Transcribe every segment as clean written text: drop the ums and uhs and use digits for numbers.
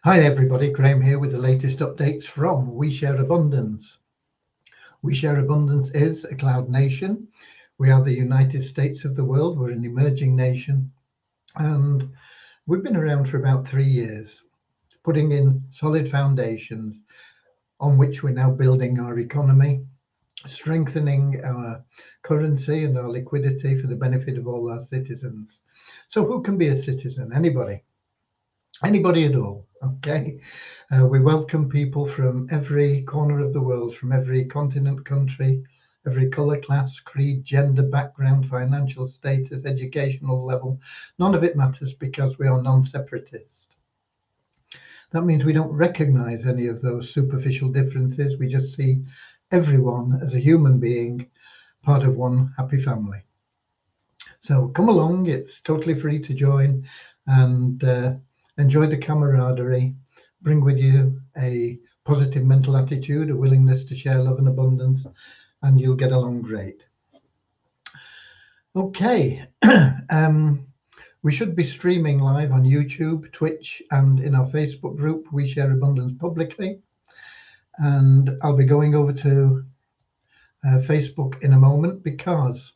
Hi everybody, Graham here with the latest updates from We Share Abundance. We Share Abundance is a cloud nation. We are the United States of the world. We're an emerging nation and we've been around for about 3 years, putting in solid foundations on which we're now building our economy, strengthening our currency and our liquidity for the benefit of all our citizens. So who can be a citizen? Anybody at all. Okay, we welcome people from every corner of the world, from every continent, country, every color, class, creed, gender, background, financial status, educational level. None of it matters because we are non-separatist. That means we don't recognize any of those superficial differences. We just see everyone as a human being, part of one happy family. So come along, it's totally free to join and enjoy the camaraderie. Bring with you a positive mental attitude, a willingness to share love and abundance, and you'll get along great. Okay, we should be streaming live on YouTube, Twitch, and in our Facebook group, We Share Abundance Publicly. And I'll be going over to Facebook in a moment because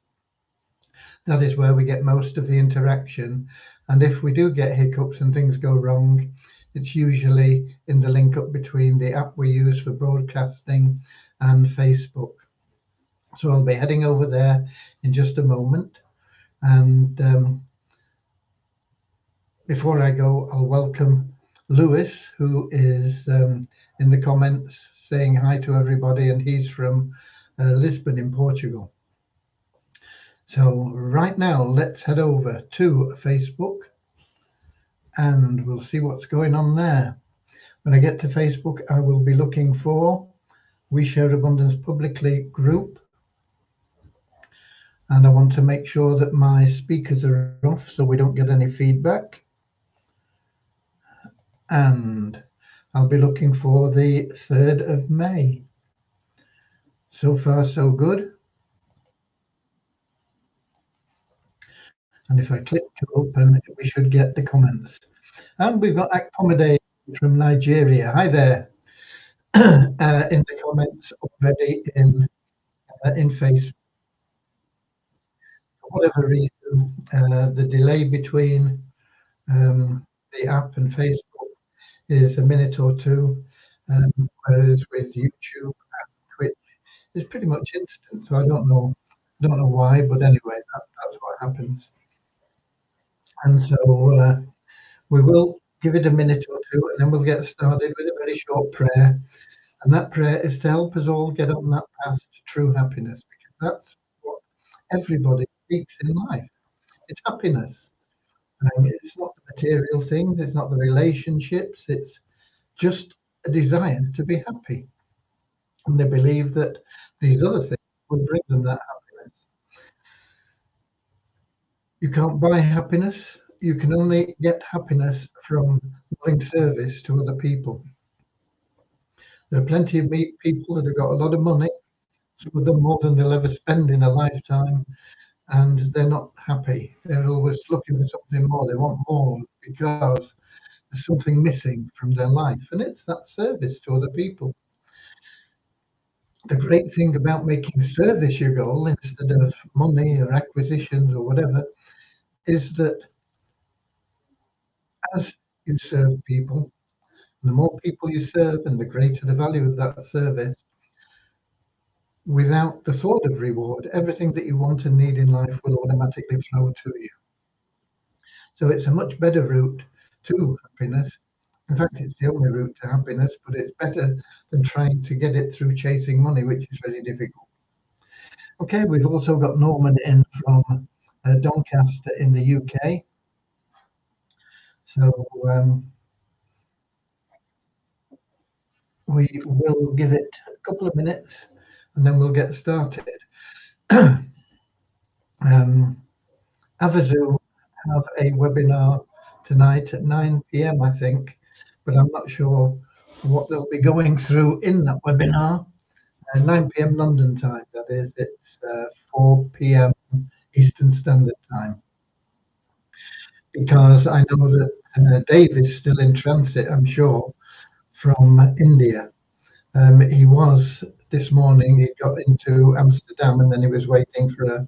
that is where we get most of the interaction. And if we do get hiccups and things go wrong, it's usually in the link up between the app we use for broadcasting and Facebook. So I'll be heading over there in just a moment. And before I go, I'll welcome Lewis, who is in the comments saying hi to everybody, and he's from Lisbon in Portugal. So right now, let's head over to Facebook and we'll see what's going on there. When I get to Facebook, I will be looking for We Share Abundance Publicly group. And I want to make sure that my speakers are off so we don't get any feedback. And I'll be looking for the 3rd of May. So far, so good. And if I click to open, we should get the comments. And we've got Akpomade from Nigeria. Hi there. In the comments already in Facebook. For whatever reason, the delay between the app and Facebook is a minute or two, whereas with YouTube and Twitch it's pretty much instant. So I don't know why, but anyway, that's what happens. And so we will give it a minute or two, and then we'll get started with a very short prayer. And that prayer is to help us all get on that path to true happiness, because that's what everybody seeks in life. It's happiness. It's not the material things, it's not the relationships, it's just a desire to be happy. And they believe that these other things will bring them that happiness. You can't buy happiness. You can only get happiness from doing service to other people. There are plenty of people that have got a lot of money, some of them more than they'll ever spend in a lifetime, and they're not happy. They're always looking for something more. They want more because there's something missing from their life, and it's that service to other people. The great thing about making service your goal instead of money or acquisitions or whatever is that as you serve people, the more people you serve and the greater the value of that service, without the thought of reward, everything that you want and need in life will automatically flow to you. So it's a much better route to happiness. In fact, it's the only route to happiness, but it's better than trying to get it through chasing money, which is very difficult. Okay, we've also got Norman in from Doncaster in the UK. So we will give it a couple of minutes and then we'll get started. Avazu have a webinar tonight at 9 p.m. I think, but I'm not sure what they'll be going through in that webinar. 9 p.m. London time, that is. It's 4 p.m. Eastern Standard Time. Because I know that Dave is still in transit, I'm sure, from India. He was this morning, he got into Amsterdam and then he was waiting for a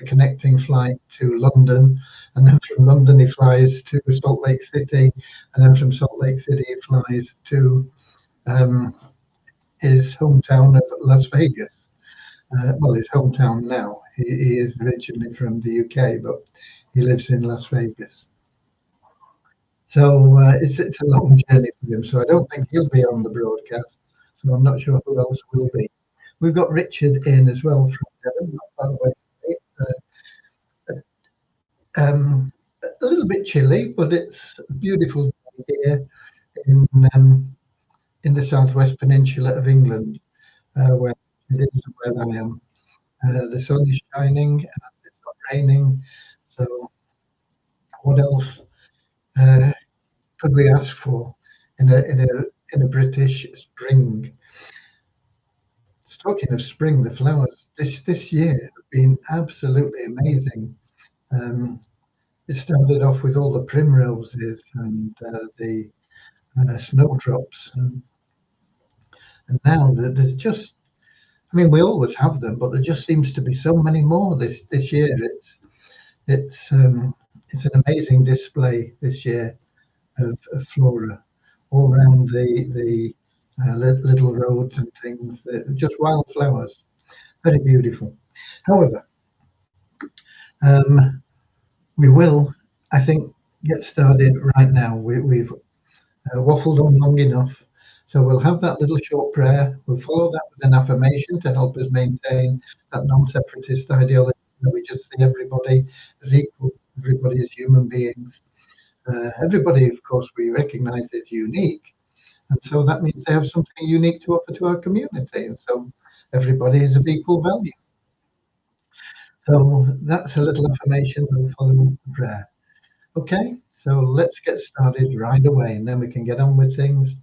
connecting flight to London. And then from London, he flies to Salt Lake City. And then from Salt Lake City, he flies to his hometown of Las Vegas. Well, his hometown now. He is originally from the UK, but he lives in Las Vegas. So it's a long journey for him. So I don't think he'll be on the broadcast. So I'm not sure who else will be. We've got Richard in as well from Devon, not far away. A little bit chilly, but it's a beautiful day here in in the southwest peninsula of England, where it is where I am. The sun is shining and it's not raining. So what else could we ask for in a British spring? Talking of spring, the flowers this year have been absolutely amazing. Um, it started off with all the primroses and the snowdrops, and now there's just. I mean, we always have them, but there just seems to be so many more this year. It's it's an amazing display this year of flora all around the little roads and things. They're just wildflowers, very beautiful. However, um, we will, I think, get started right now. We've waffled on long enough. So we'll have that little short prayer. We'll follow that with an affirmation to help us maintain that non-separatist ideology that we just see everybody as equal, everybody as human beings. Everybody, of course, we recognise is unique, and so that means they have something unique to offer to our community, and so everybody is of equal value. So that's a little affirmation. We'll follow the prayer. Okay, so let's get started right away, and then we can get on with things,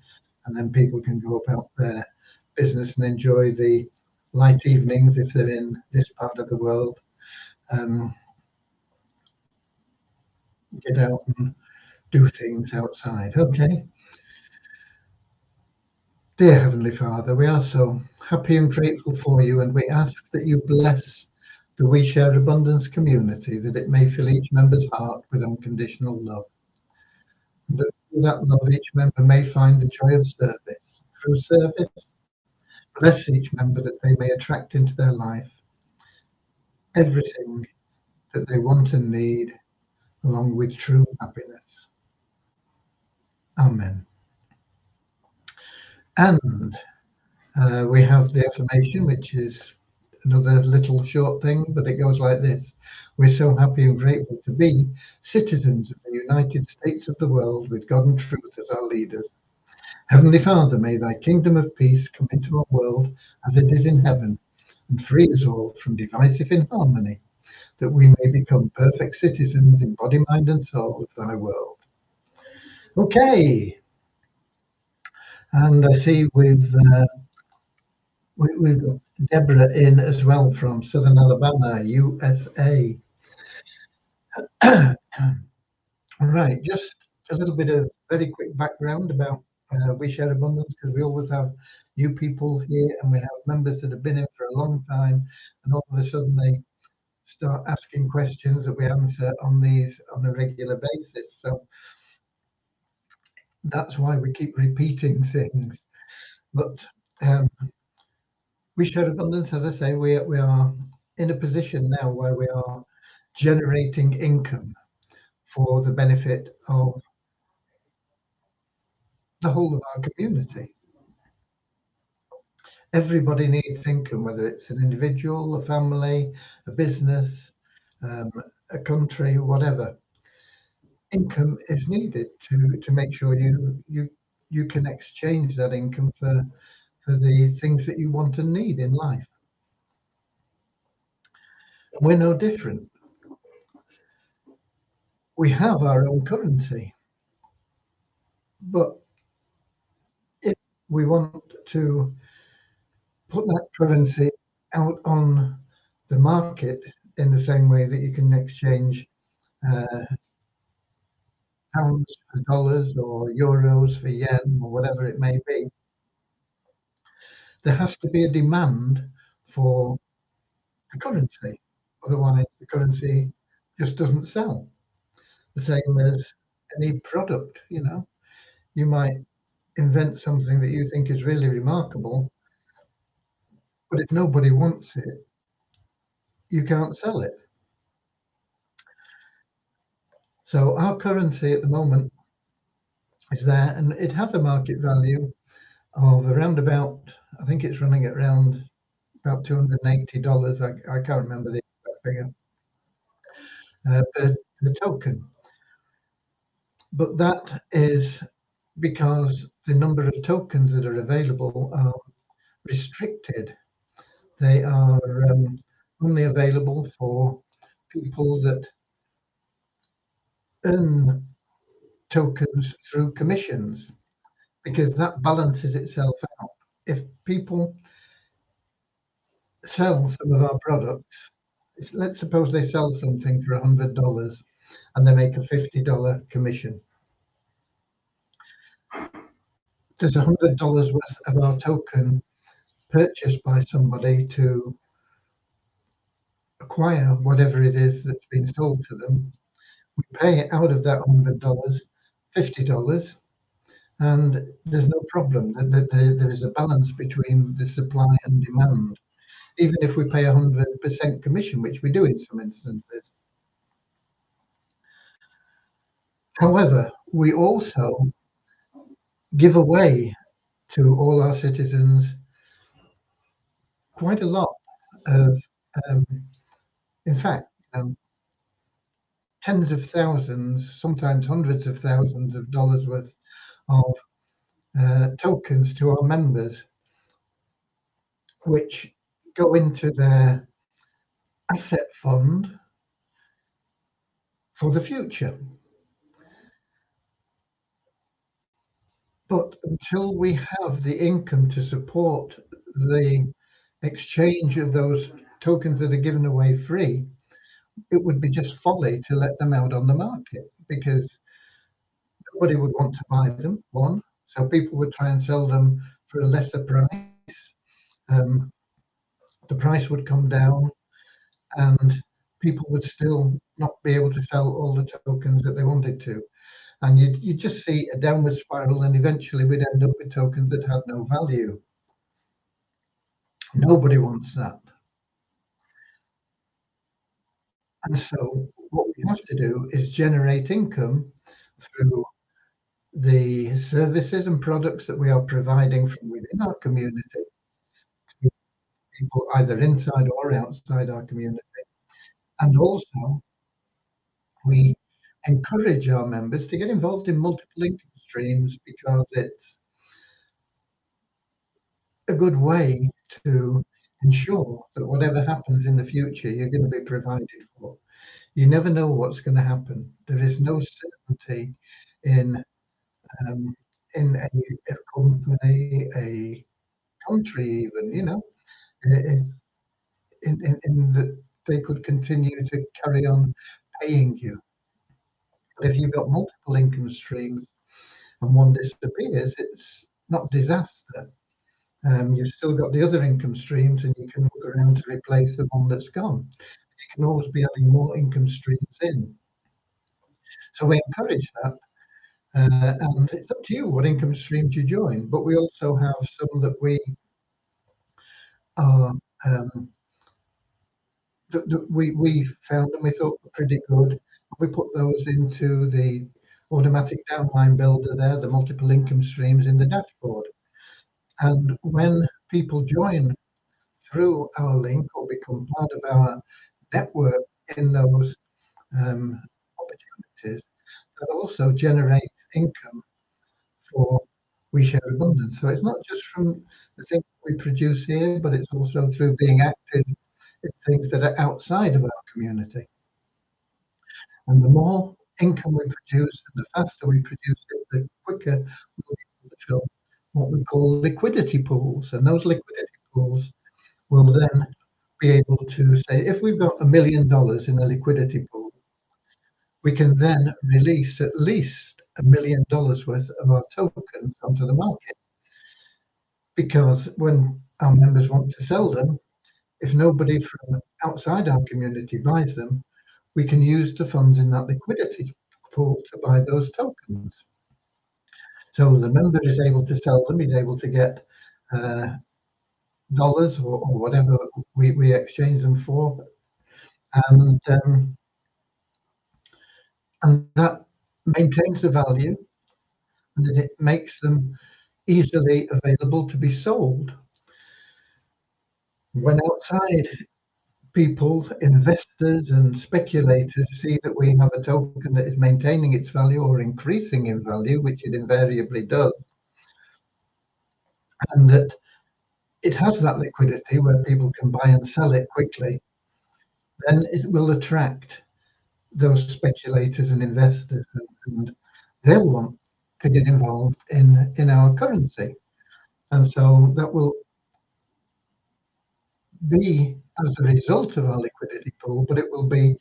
and then people can go about their business and enjoy the light evenings if they're in this part of the world. Um, get out and do things outside. Okay. Dear Heavenly Father, we are so happy and grateful for you, and we ask that you bless the We Share Abundance community, that it may fill each member's heart with unconditional love. That through that love, each member may find the joy of service. Through service, bless each member that they may attract into their life everything that they want and need, along with true happiness. Amen. And we have the affirmation, which is another little short thing, but it goes like this. We're so happy and grateful to be citizens of the United States of the world with God and truth as our leaders. Heavenly Father, may thy kingdom of peace come into our world as it is in heaven, and free us all from divisive inharmony, that we may become perfect citizens in body, mind, and soul of thy world. Okay, and I see we've got Deborah in as well from Southern Alabama, USA. Right, just a little bit of very quick background about We Share Abundance, because we always have new people here and we have members that have been in for a long time, and all of a sudden they start asking questions that we answer on these on a regular basis. So that's why we keep repeating things. But We Share Abundance, as I say, we are in a position now where we are generating income for the benefit of the whole of our community. Everybody needs income, whether it's an individual, a family, a business, a country, whatever. Income is needed to make sure you can exchange that income for the things that you want and need in life. We're no different. We have our own currency, but if we want to put that currency out on the market in the same way that you can exchange pounds for dollars or euros for yen or whatever it may be, there has to be a demand for the currency. Otherwise, the currency just doesn't sell. The same as any product, you know. You might invent something that you think is really remarkable, but if nobody wants it, you can't sell it. So our currency at the moment is there, and it has a market value of around about, I think it's running at around about $280. I can't remember the exact figure per token. But that is because the number of tokens that are available are restricted. They are only available for people that earn tokens through commissions, because that balances itself out. If people sell some of our products, let's suppose they sell something for $100 and they make a $50 commission. There's $100 worth of our token purchased by somebody to acquire whatever it is that's been sold to them. We pay out of that $100 $50, and there's no problem. There is a balance between the supply and demand, even if we pay 100% commission, which we do in some instances. However, we also give away to all our citizens quite a lot of, in fact, tens of thousands, sometimes hundreds of thousands of dollars worth of tokens to our members, which go into their asset fund for the future. But until we have the income to support the exchange of those tokens that are given away free, it would be just folly to let them out on the market, because nobody would want to buy them, one. So people would try and sell them for a lesser price. The price would come down, and people would still not be able to sell all the tokens that they wanted to. And you'd just see a downward spiral, and eventually we'd end up with tokens that had no value. Nobody wants that. And so what we have to do is generate income through the services and products that we are providing from within our community to people either inside or outside our community. And also, we encourage our members to get involved in multiple income streams, because it's a good way to ensure that whatever happens in the future, you're going to be provided for. You never know what's going to happen. There is no certainty in a company, a country, even, you know, in that they could continue to carry on paying you. But if you've got multiple income streams and one disappears, it's not disaster. You've still got the other income streams, and you can look around to replace the one that's gone. You can always be adding more income streams in. So we encourage that. And it's up to you what income streams you join. But we also have some that we are that we found and we thought were pretty good. We put those into the automatic downline builder there, the multiple income streams in the dashboard. And when people join through our link or become part of our network in those opportunities, that also generates income for We Share Abundance. So it's not just from the things we produce here, but it's also through being active in things that are outside of our community. And the more income we produce and the faster we produce it, the quicker we'll be able to fill what we call liquidity pools. And those liquidity pools will then be able to say, if we've got $1 million in a liquidity pool, we can then release at least $1 million worth of our tokens onto the market. Because when our members want to sell them, if nobody from outside our community buys them, we can use the funds in that liquidity pool to buy those tokens. So the member is able to sell them, he's able to get dollars or whatever we exchange them for, and that maintains the value, and it makes them easily available to be sold. When outside people, investors and speculators see that we have a token that is maintaining its value or increasing in value, which it invariably does, and that it has that liquidity where people can buy and sell it quickly, then it will attract those speculators and investors, and they'll want to get involved in our currency. And so that will be as a result of our liquidity pool, but it will be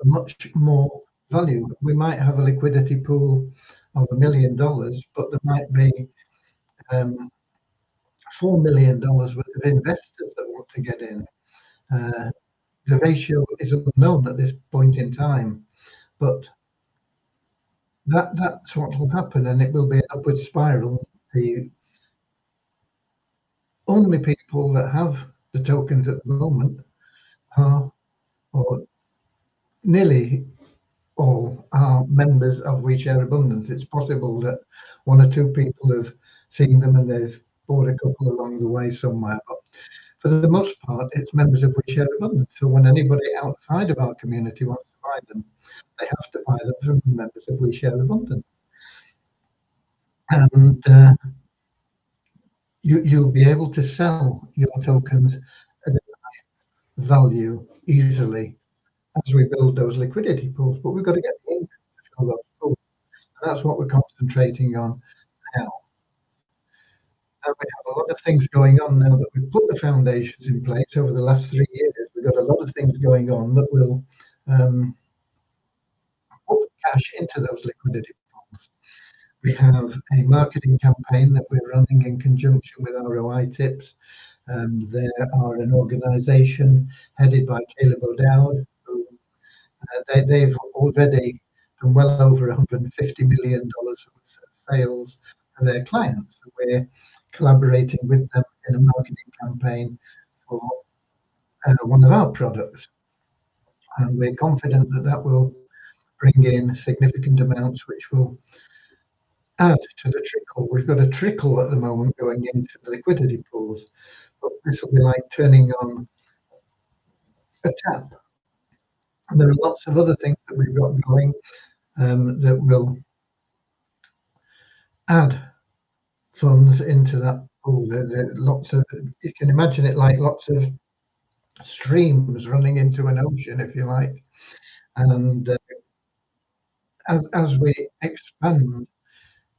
much more value. We might have a liquidity pool of $1 million, but there might be $4 million worth of investors that want to get in. The ratio is unknown at this point in time, but that's what will happen, and it will be an upward spiral. The only people that have the tokens at the moment are, or nearly all, are members of We Share Abundance. It's possible that one or two people have seen them and they've bought a couple along the way somewhere, but for the most part, it's members of We Share Abundance. So when anybody outside of our community wants to buy them, they have to buy them from members of We Share Abundance. And you'll be able to sell your tokens at a value easily as we build those liquidity pools. But we've got to get the income to fill those pools. And that's what we're concentrating on now. And we have a lot of things going on now that we've put the foundations in place over the last 3 years. We've got a lot of things going on that will put cash into those liquidity pools. We have a marketing campaign that we're running in conjunction with ROI Tips. They are an organization headed by Caleb O'Dowd, who they've already done well over $150 million of sales for their clients. We're collaborating with them in a marketing campaign for one of our products. And we're confident that that will bring in significant amounts, which will add to the trickle. We've got a trickle at the moment going into the liquidity pools, but this will be like turning on a tap. And there are lots of other things that we've got going that will add funds into that pool. There are lots of, you can imagine it like lots of streams running into an ocean, if you like. And as we expand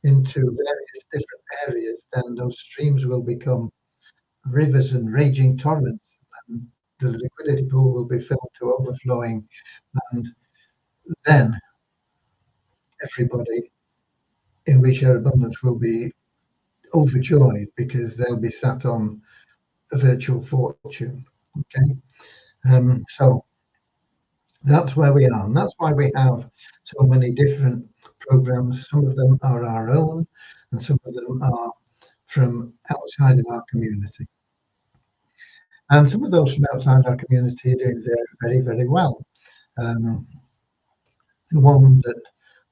into various different areas, then those streams will become rivers and raging torrents, and the liquidity pool will be filled to overflowing, and then everybody in We Share Abundance will be overjoyed because they'll be sat on a virtual fortune. Okay, so that's where we are, and that's why we have so many different programs. Some of them are our own, and some of them are from outside of our community. And some of those from outside our community are doing very, very well. The one that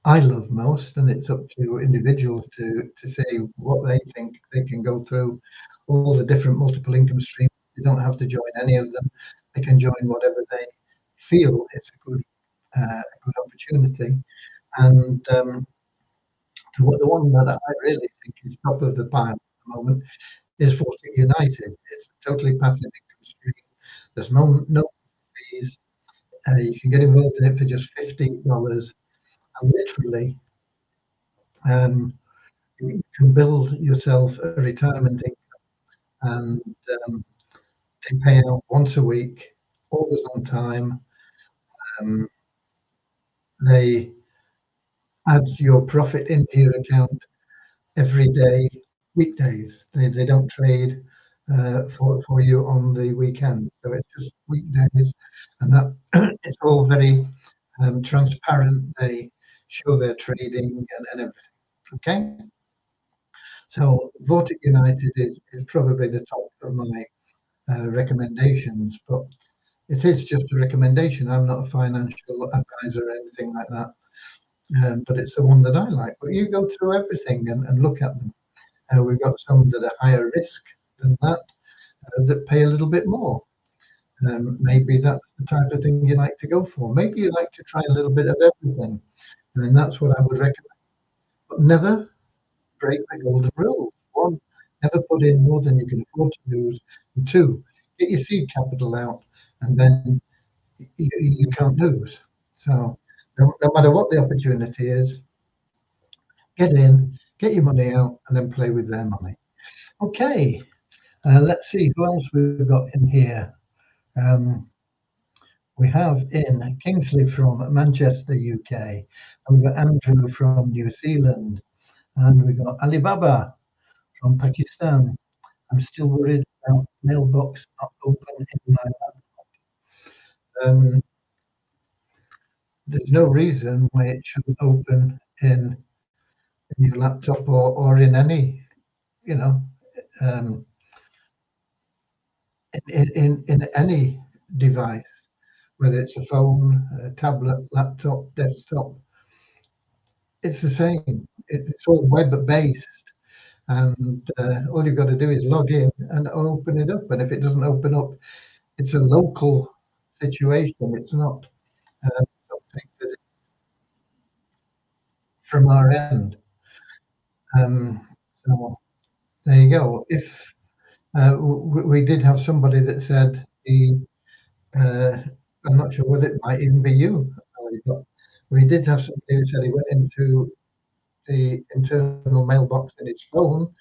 I love most, and it's up to individuals to say what they think. They can go through all the different multiple income streams. They don't have to join any of them. They can join whatever they feel it's a good opportunity. And the one that I really think is top of the pile at the moment is Fawcett United. It's a totally passive income stream. There's no fees. You can get involved in it for just $50, and literally you can build yourself a retirement income, and they pay out once a week, always on time. They add your profit into your account every day, weekdays. They don't trade for you on the weekend. So it's just weekdays, and that it's all very transparent. They show their trading and everything. Okay, so Vortic United is probably the top of my recommendations, but it is just a recommendation. I'm not a financial advisor or anything like that, but it's the one that I like. But you go through everything and look at them. We've got some that are higher risk than that, that pay a little bit more. Maybe that's the type of thing you like to go for. Maybe you like to try a little bit of everything, and then that's what I would recommend. But never break the golden rule. One, never put in more than you can afford to lose. And two, get your seed capital out, and then you can't lose. So no matter what the opportunity is, get in, get your money out, and then play with their money. Okay, let's see who else we've got in here. We have in Kingsley from Manchester, UK, and we've got Andrew from New Zealand, and we've got Alibaba from Pakistan. I'm still worried about mailbox not open in my um, there's no reason why it shouldn't open in your laptop or in any, you know, um, in any device, whether it's a phone, a tablet, laptop, desktop. It's the same. It's all web based, and all you've got to do is log in and open it up. And if it doesn't open up, it's a local situation. It's not something that is from our end. So there you go. If we did have somebody that said uh, I'm not sure whether it might even be you, but we did have somebody who said he went into the internal mailbox in his phone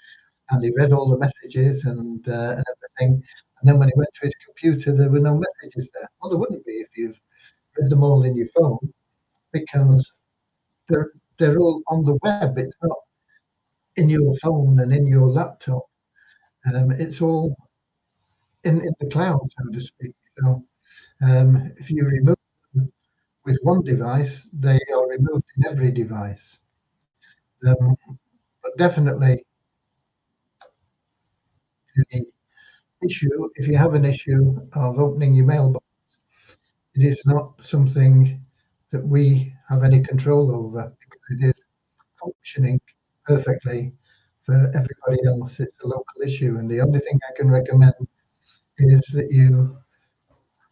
and he read all the messages and everything. And then when he went to his computer, there were no messages there. Well, there wouldn't be if you've read them all in your phone, because they're they're all on the web. It's not in your phone and in your laptop. It's all in the cloud, so to speak. So if you remove them with one device, they are removed in every device. But definitely, the issue, if you have an issue of opening your mailbox, it is not something that we have any control over, because it is functioning perfectly for everybody else. It's a local issue, and the only thing I can recommend is that you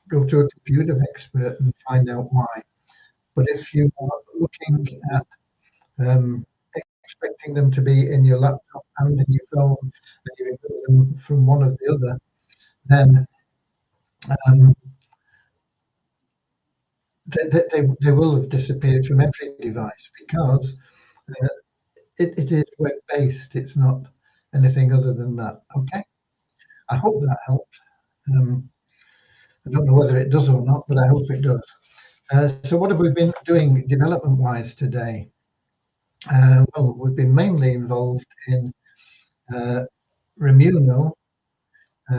go to a computer expert and find out why. But if you are looking at um, expecting them to be in your laptop and in your phone, and you remove them from one or the other, then um, they will have disappeared from every device, because uh, it is web based. It's not anything other than that. Okay, I hope that helped. Um, I don't know whether it does or not, but I hope it does. So what have we been doing development wise today? Well, we've been mainly involved in Remuno.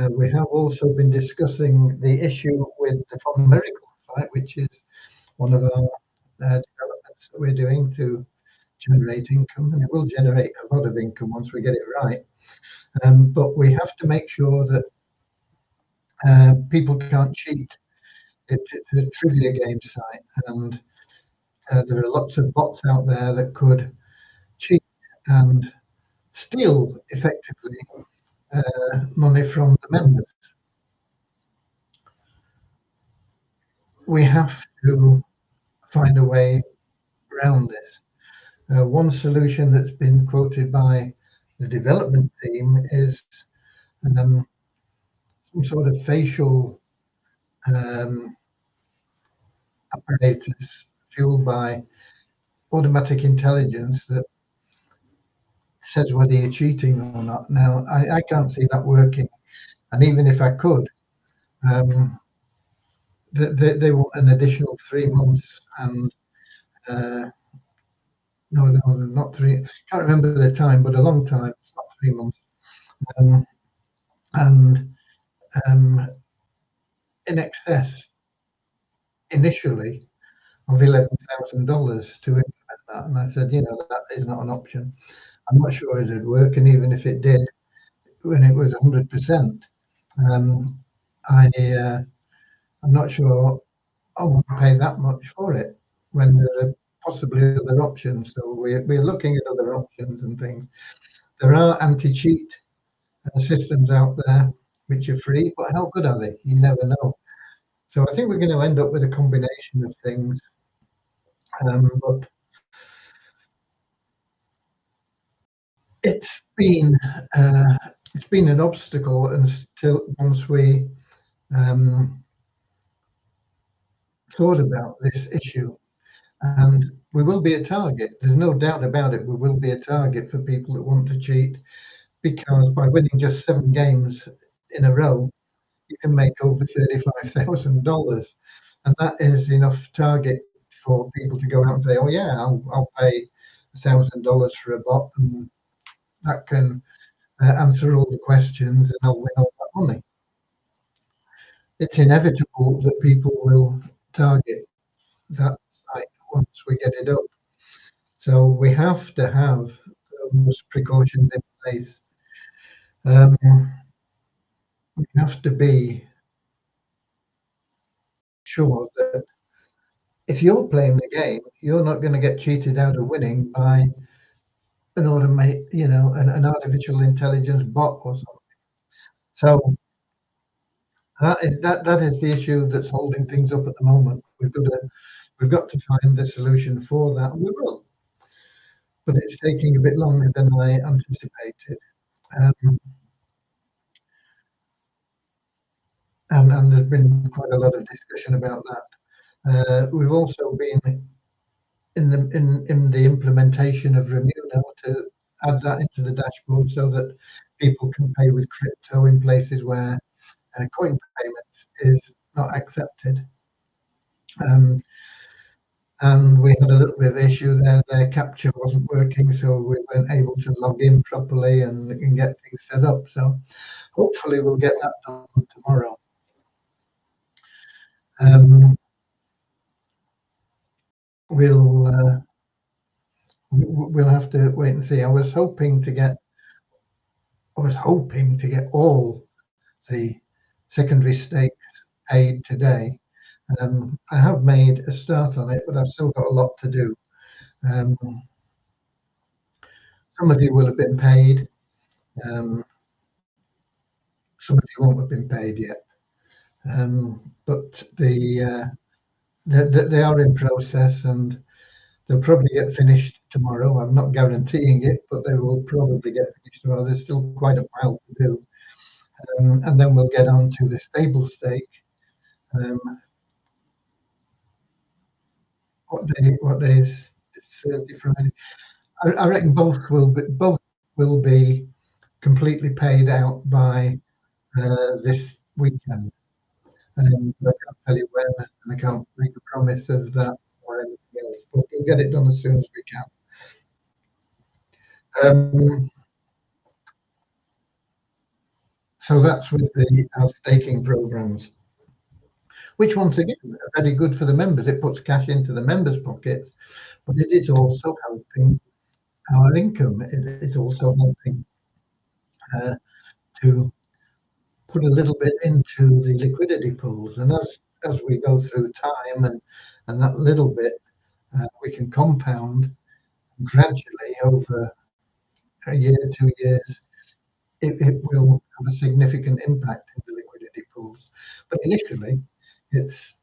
We have also been discussing the issue with the Fond Miracle site, which is one of our developments that we're doing to generate income, and it will generate a lot of income once we get it right. But we have to make sure that people can't cheat. It's a trivia game site, and there are lots of bots out there that could cheat and steal effectively money from the members. We have to find a way around this. One solution that's been quoted by the development team is um, some sort of facial um, apparatus fueled by automatic intelligence that says whether you're cheating or not. Now, I can't see that working, and even if I could, um, they want an additional 3 months, and Uh, no, not 3. Can't remember the time, but a long time. It's not 3 months. Um, and in excess initially of $11,000 to implement that. And I said, that is not an option. I'm not sure it'd work. And even if it did, when it was 100%, um, I'm not sure I want to pay that much for it when there are possibly other options. So we're looking at other options and things. There are anti-cheat systems out there which are free, but how good are they? You never know. So I think we're going to end up with a combination of things. But it's been an obstacle until once we thought about this issue, and we will be a target. There's no doubt about it. We will be a target for people that want to cheat, because by winning just 7 games in a row, you can make over $35,000, and that is enough target for people to go out and say, "Oh yeah, I'll pay $1,000 for a bot, and that can answer all the questions, and I'll win all that money." It's inevitable that people will target that site once we get it up. So we have to have those precautions in place. Um, we have to be sure that if you're playing the game, you're not going to get cheated out of winning by an artificial intelligence bot or something. So that is the issue that's holding things up at the moment. We've got to find the solution for that. We will, but it's taking a bit longer than I anticipated. Um, and there's been quite a lot of discussion about that. We've also been in the implementation of Remuno to add that into the dashboard so that people can pay with crypto in places where coin payments is not accepted. And we had a little bit of issue there. Their capture wasn't working, so we weren't able to log in properly and get things set up. So hopefully we'll get that done tomorrow. Um, we'll we'll have to wait and see. I was hoping to get all the secondary stakes paid today. I have made a start on it, but I've still got a lot to do. Um, some of you will have been paid. Some of you won't have been paid yet. But they are in process, and they'll probably get finished tomorrow. I'm not guaranteeing it, but they will probably get finished tomorrow. There's still quite a pile to do. And then we'll get on to the stable stake. What day is Thursday, Friday? I reckon both will be completely paid out by this weekend. I can't tell you when, and I can't make a promise of that or anything else, but we'll get it done as soon as we can. So that's with our staking programs, which once again are very good for the members. It puts cash into the members' pockets, but it is also helping our income. It is also helping to put a little bit into the liquidity pools, and as we go through time and that little bit, we can compound gradually over a year, 2 years. It will have a significant impact in the liquidity pools, but initially, it's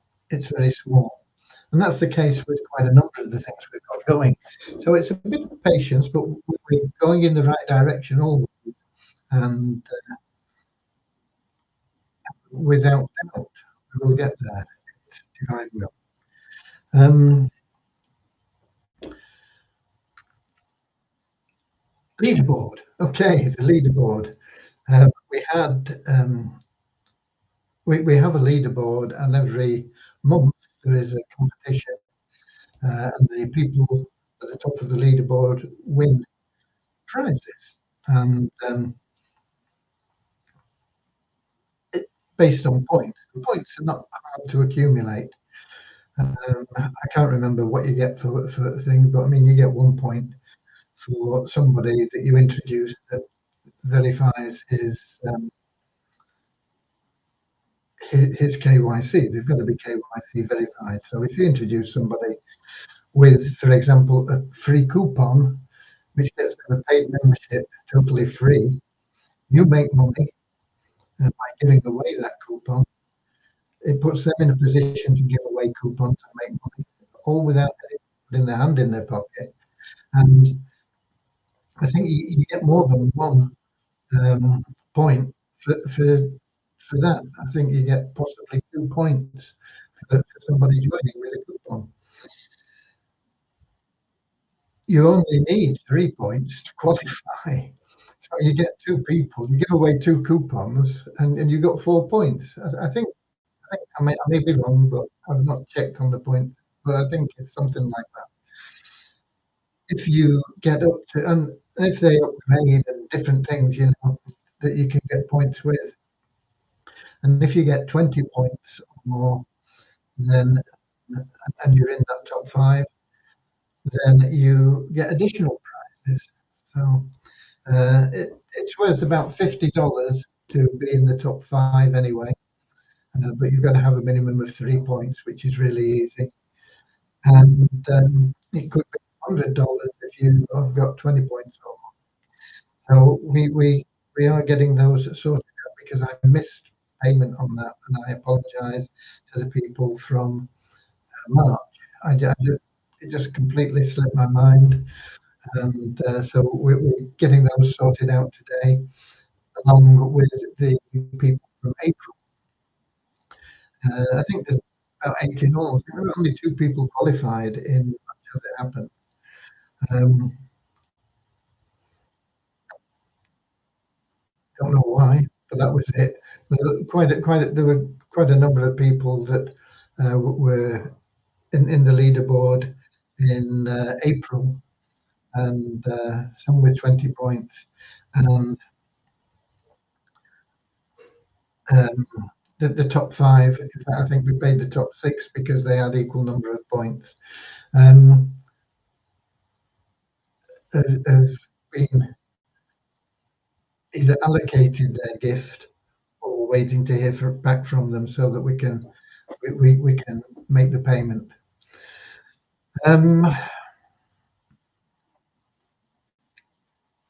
very small, and that's the case with quite a number of the things we've got going. So it's a bit of patience, but we're going in the right direction always, and without doubt, we will get there. It's divine will. Leaderboard. Okay, the leaderboard. We had we have a leaderboard, and every month there is a competition and the people at the top of the leaderboard win prizes. And based on points. The points are not hard to accumulate. I can't remember what you get for things, but I mean, you get 1 point for somebody that you introduce that verifies his KYC. They've got to be KYC verified. So if you introduce somebody with, for example, a free coupon, which gets them a paid membership totally free, you make money by giving away that coupon. It puts them in a position to give away coupons and make money, all without putting their hand in their pocket. And I think you get more than one point for that. I think you get possibly 2 points for somebody joining with a coupon. You only need 3 points to qualify. So you get 2 people, you give away 2 coupons, and you got 4 points. I think I may be wrong, but I've not checked on the point. But I think it's something like that. If you get up to, and if they upgrade and different things, that you can get points with. And if you get 20 points or more, then, and you're in that top 5, then you get additional prizes. So it's worth about $50 to be in the top 5 anyway. But you've got to have a minimum of 3 points, which is really easy. And it could be $100 if you have got 20 points or more. So we are getting those sorted out because I missed payment on that, and I apologise to the people from March. It just completely slipped my mind, and so we're getting those sorted out today, along with the people from April. I think there's about 8 in all. There were only 2 people qualified in March as it happened. Don't know why, but that was it. There were quite a number of people that were in the leaderboard in April, and some with 20 points, and the top 5. In fact, I think we paid the top 6 because they had equal number of points. Have been either allocated their gift or waiting to hear back from them so that we can make the payment.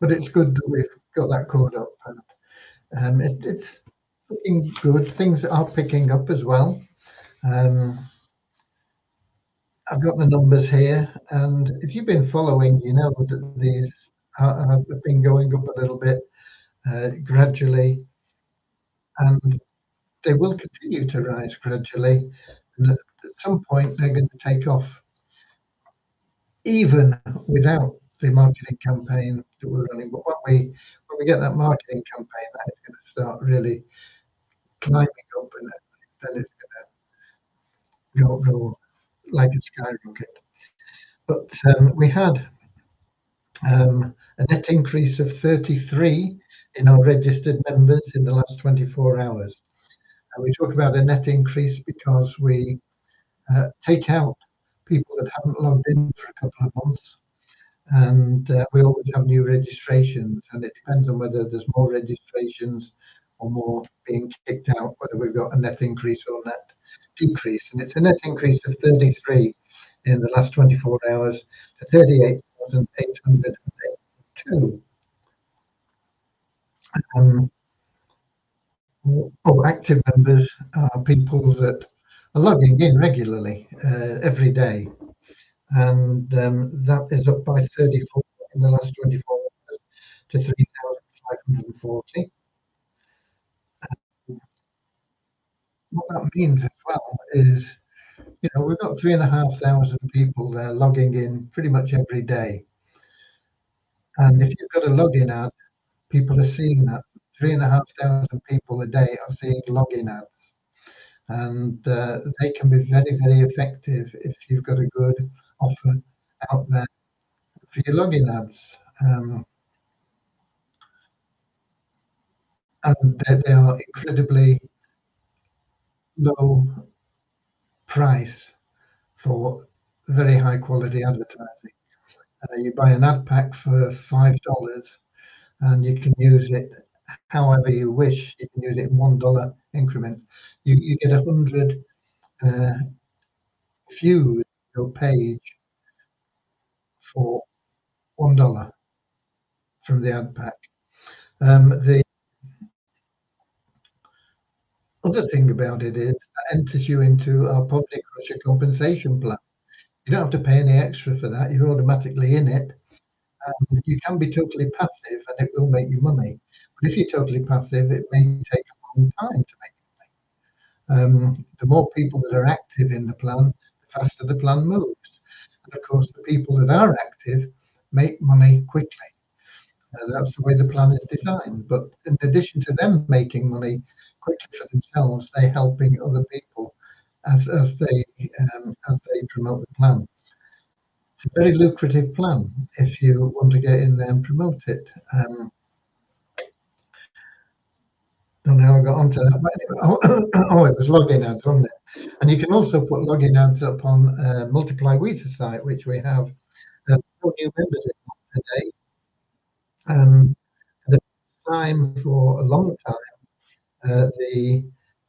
But it's good that we've got that caught up, and it's looking good. Things are picking up as well. I've got the numbers here, and if you've been following, you know that these have been going up a little bit gradually, and they will continue to rise gradually. And at some point, they're going to take off, even without the marketing campaign that we're running. But when we get that marketing campaign, that is going to start really climbing up, and then it's going to go like a skyrocket. But we had a net increase of 33 in our registered members in the last 24 hours. And we talk about a net increase because we take out people that haven't logged in for a couple of months, and we always have new registrations, and it depends on whether there's more registrations or more being kicked out, whether we've got a net increase or net decrease. And it's a net increase of 33 in the last 24 hours to 38,882. Active members are people that are logging in regularly every day, and that is up by 34 in the last 24 hours to 3,540. What that means as well is, we've got 3,500 people there logging in pretty much every day. And if you've got a login ad, people are seeing that. 3,500 people a day are seeing login ads. And they can be very, very effective if you've got a good offer out there for your login ads. And they are incredibly low price for very high quality advertising. You buy an ad pack for $5 and you can use it however you wish. You can use it in $1 increments. You get 100 views your page for $1 from the ad pack. The other thing about it is that enters you into our Public Crusher compensation plan. You don't have to pay any extra for that. You're automatically in it. You can be totally passive and it will make you money. But if you're totally passive, it may take a long time to make money. The more people that are active in the plan, the faster the plan moves. And of course, the people that are active make money quickly. That's the way the plan is designed. But in addition to them making money quickly for themselves, they're helping other people as they promote the plan. It's a very lucrative plan if you want to get in there and promote it. Don't know how I got onto that, but anyway, oh, it was login ads, wasn't it? And you can also put login ads up on Multiply Weezer site, which we have 4 new members in today. The time for a long time, the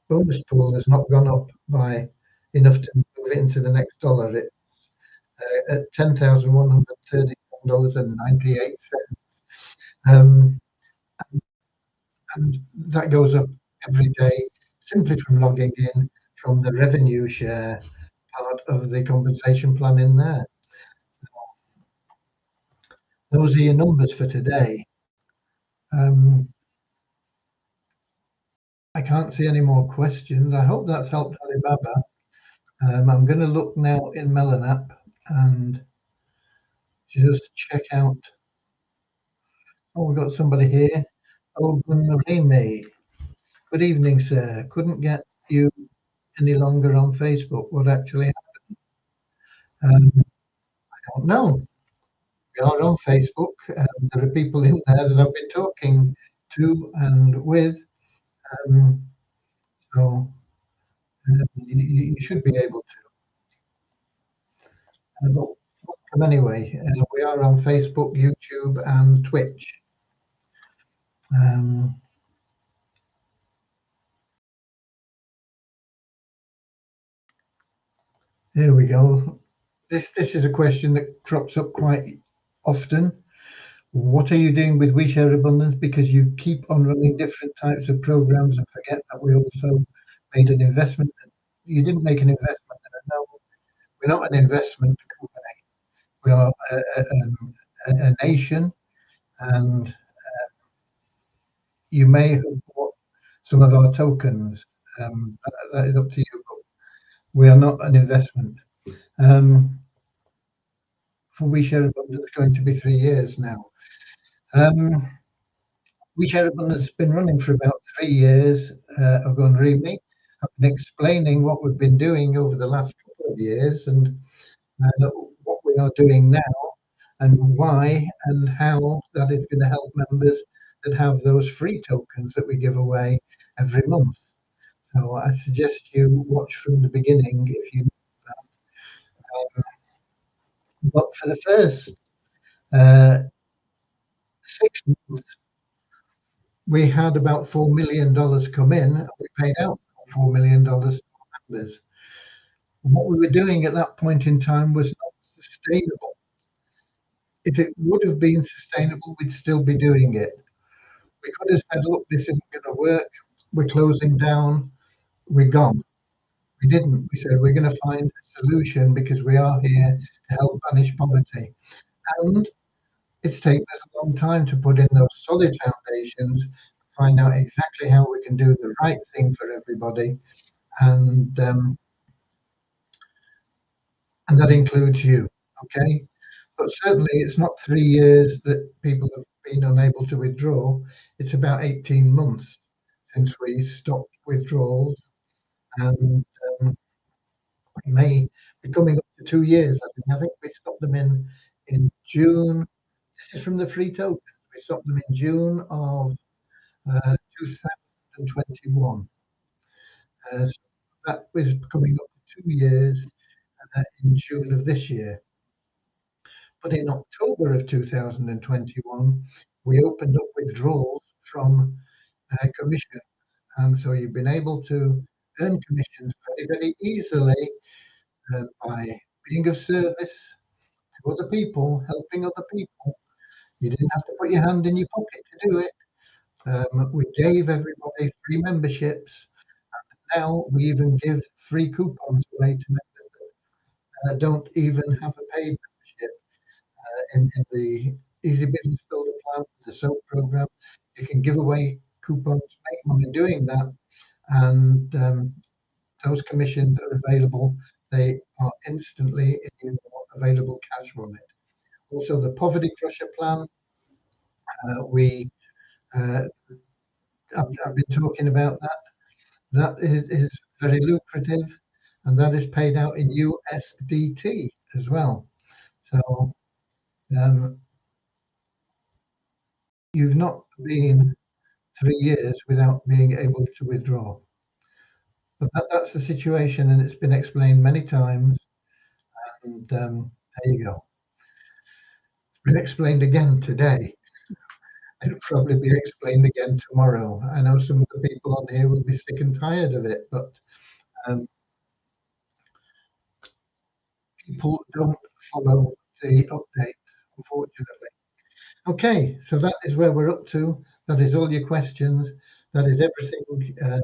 bonus pool has not gone up by enough to move it into the next dollar. It's at $10,131.98. And that goes up every day simply from logging in from the revenue share part of the compensation plan in there. Those are your numbers for today. I can't see any more questions. I hope that's helped Alibaba. I'm going to look now in Melon app and just check out. Oh, we've got somebody here. Ogunreme. Good evening, sir. Couldn't get you any longer on Facebook. What actually happened? I don't know. We are on Facebook. There are people in there that I've been talking to and with. So you should be able to. But welcome anyway. We are on Facebook, YouTube, and Twitch. There we go. This is a question that crops up quite often. What are you doing with WeShare Abundance? Because you keep on running different types of programs and forget that we also made an investment. You didn't make an investment. No, we're not an investment company. We are a nation, and you may have bought some of our tokens. That is up to you. But we are not an investment. For WeShare Abundance, it's going to be 3 years now. WeShare Abundance has been running for about 3 years. Ogunreme, I've been explaining what we've been doing over the last couple of years and what we are doing now and why and how that is going to help members that have those free tokens that we give away every month. So I suggest you watch from the beginning if you but for the first 6 months, we had about $4 million come in. And we paid out $4 million to members. What we were doing at that point in time was not sustainable. If it would have been sustainable, we'd still be doing it. We could have said, look, this isn't going to work. We're closing down. We're gone. We didn't. We said, we're going to find a solution because we are here to help banish poverty. And it's taken us a long time to put in those solid foundations, find out exactly how we can do the right thing for everybody. And that includes you, okay? But certainly it's not 3 years that people have been unable to withdraw. It's about 18 months since we stopped withdrawals. And may be coming up to 2 years. I think we stopped them in June. This is from the free tokens. We stopped them in June of 2021. So that was coming up to 2 years in June of this year. But in October of 2021, we opened up withdrawals from commission. And so you've been able to earn commissions very, very easily by being of service to other people, helping other people. You didn't have to put your hand in your pocket to do it. We gave everybody free memberships. Now we even give free coupons away to members that don't even have a paid membership. In the Easy Business Builder plan, the SOAP program, you can give away coupons, make money doing that, and those commissions are available. They are instantly in your available cash wallet. Also, the Poverty Crusher plan, we I've been talking about that. That is very lucrative, and that is paid out in USDT as well. So um, you've not been 3 years without being able to withdraw. But that's the situation, and it's been explained many times. And there you go. It's been explained again today. It'll probably be explained again tomorrow. I know some of the people on here will be sick and tired of it, but um, people don't follow the updates, unfortunately. Okay, so that is where we're up to. That is all your questions. That is everything in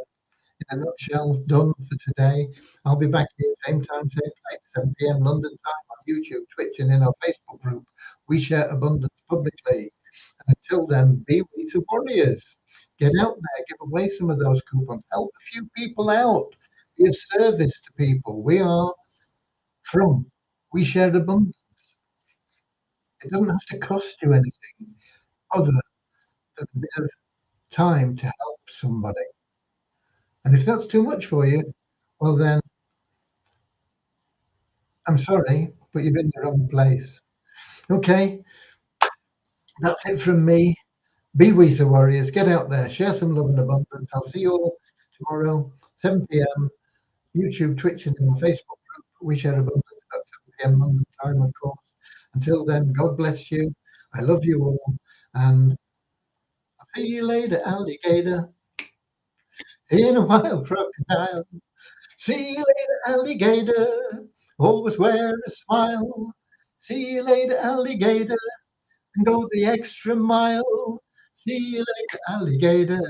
a nutshell done for today. I'll be back here same time, same place, 7 p.m. London time on YouTube, Twitch, and in our Facebook group. We share abundance publicly. And until then, be we some warriors. Get out there, give away some of those coupons, help a few people out, be of service to people. We are from We Share Abundance. It doesn't have to cost you anything other than a bit of time to help somebody. And if that's too much for you, well, then I'm sorry, but you're in the wrong place. Okay, that's it from me. Be we the warriors. Get out there, share some love and abundance. I'll see you all tomorrow, 7 p.m. YouTube, Twitch, and in the Facebook group. We Share Abundance. That's 7 p.m. London time, of course. Until then, God bless you. I love you all, and I'll see you later, alligator. In a wild crocodile. See you later, alligator. Always wear a smile. See you later, alligator. And go the extra mile. See you later, alligator.